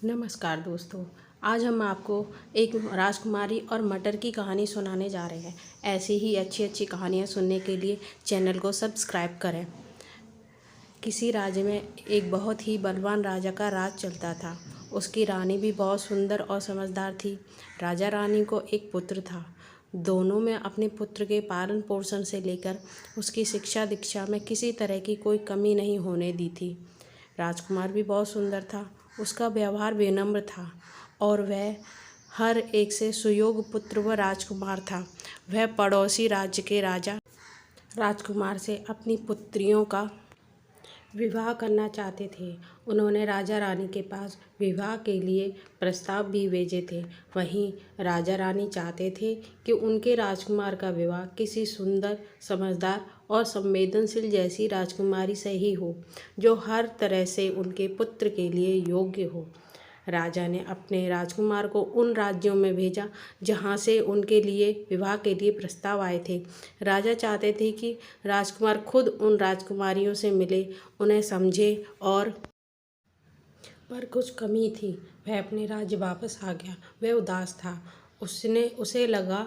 नमस्कार दोस्तों। आज हम आपको एक राजकुमारी और मटर की कहानी सुनाने जा रहे हैं। ऐसी ही अच्छी अच्छी कहानियाँ सुनने के लिए चैनल को सब्सक्राइब करें। किसी राज्य में एक बहुत ही बलवान राजा का राज चलता था। उसकी रानी भी बहुत सुंदर और समझदार थी। राजा रानी को एक पुत्र था। दोनों में अपने पुत्र के पालन पोषण से लेकर उसकी शिक्षा दीक्षा में किसी तरह की कोई कमी नहीं होने दी थी। राजकुमार भी बहुत सुंदर था। उसका व्यवहार विनम्र था और वह हर एक से सुयोग्य पुत्र व राजकुमार था। वह पड़ोसी राज्य के राजा राजकुमार से अपनी पुत्रियों का विवाह करना चाहते थे। उन्होंने राजा रानी के पास विवाह के लिए प्रस्ताव भी भेजे थे। वहीं राजा रानी चाहते थे कि उनके राजकुमार का विवाह किसी सुंदर, समझदार और संवेदनशील जैसी राजकुमारी से ही हो, जो हर तरह से उनके पुत्र के लिए योग्य हो। राजा ने अपने राजकुमार को उन राज्यों में भेजा जहाँ से उनके लिए विवाह के लिए प्रस्ताव आए थे। राजा चाहते थे कि राजकुमार खुद उन राजकुमारियों से मिले, उन्हें समझे और पर कुछ कमी थी। वह अपने राज्य वापस आ गया। वह उदास था। उसे लगा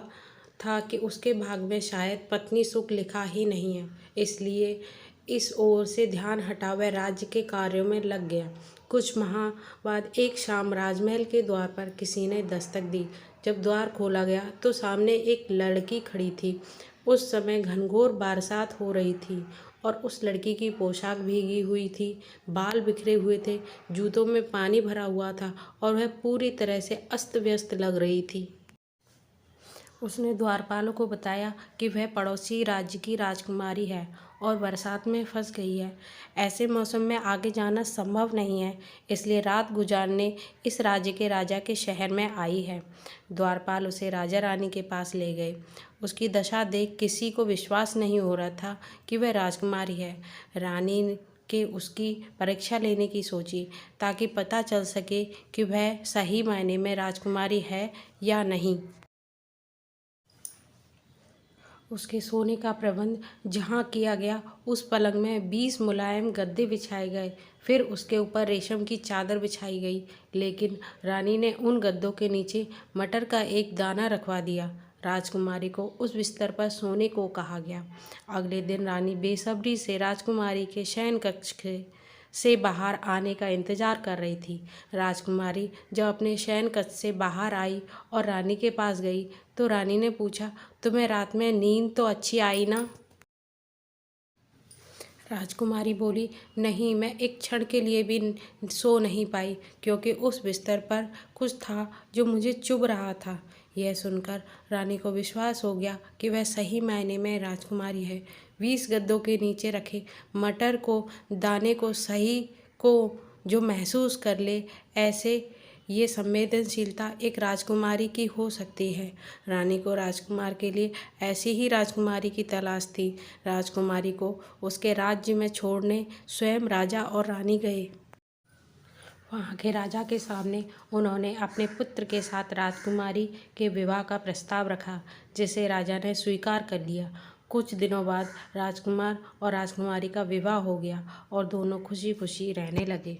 था कि उसके भाग में शायद पत्नी सुख लिखा ही नहीं है। इसलिए इस ओर से ध्यान हटा वह राज्य के कार्यों में लग गया। कुछ माह बाद एक शाम राजमहल के द्वार पर किसी ने दस्तक दी। जब द्वार खोला गया तो सामने एक लड़की खड़ी थी। उस समय घनघोर बरसात हो रही थी और उस लड़की की पोशाक भीगी हुई थी, बाल बिखरे हुए थे, जूतों में पानी भरा हुआ था और वह पूरी तरह से अस्त व्यस्त लग रही थी। उसने द्वारपालों को बताया कि वह पड़ोसी राज्य की राजकुमारी है और बरसात में फंस गई है। ऐसे मौसम में आगे जाना संभव नहीं है, इसलिए रात गुजारने इस राज्य के राजा के शहर में आई है। द्वारपाल उसे राजा रानी के पास ले गए। उसकी दशा देख किसी को विश्वास नहीं हो रहा था कि वह राजकुमारी है। रानी के उसकी परीक्षा लेने की सोची ताकि पता चल सके कि वह सही मायने में राजकुमारी है या नहीं। उसके सोने का प्रबंध जहाँ किया गया, उस पलंग में 20 मुलायम गद्दे बिछाए गए। फिर उसके ऊपर रेशम की चादर बिछाई गई। लेकिन रानी ने उन गद्दों के नीचे मटर का एक दाना रखवा दिया। राजकुमारी को उस बिस्तर पर सोने को कहा गया। अगले दिन रानी बेसब्री से राजकुमारी के शयन कक्ष से बाहर आने का इंतजार कर रही थी। राजकुमारी जब अपने शयन कक्ष से बाहर आई और रानी के पास गई तो रानी ने पूछा, तुम्हें रात में नींद तो अच्छी आई ना? राजकुमारी बोली, नहीं, मैं एक क्षण के लिए भी सो नहीं पाई, क्योंकि उस बिस्तर पर कुछ था जो मुझे चुभ रहा था। यह सुनकर रानी को विश्वास हो गया कि वह सही मायने में राजकुमारी है। 20 गद्दों के नीचे रखे मटर को दाने को सही को जो महसूस कर ले, ऐसे ये संवेदनशीलता एक राजकुमारी की हो सकती है। रानी को राजकुमार के लिए ऐसी ही राजकुमारी की तलाश थी। राजकुमारी को उसके राज्य में छोड़ने स्वयं राजा और रानी गए। वहाँ के राजा के सामने उन्होंने अपने पुत्र के साथ राजकुमारी के विवाह का प्रस्ताव रखा, जिसे राजा ने स्वीकार कर लिया। कुछ दिनों बाद राजकुमार और राजकुमारी का विवाह हो गया और दोनों खुशी खुशी रहने लगे।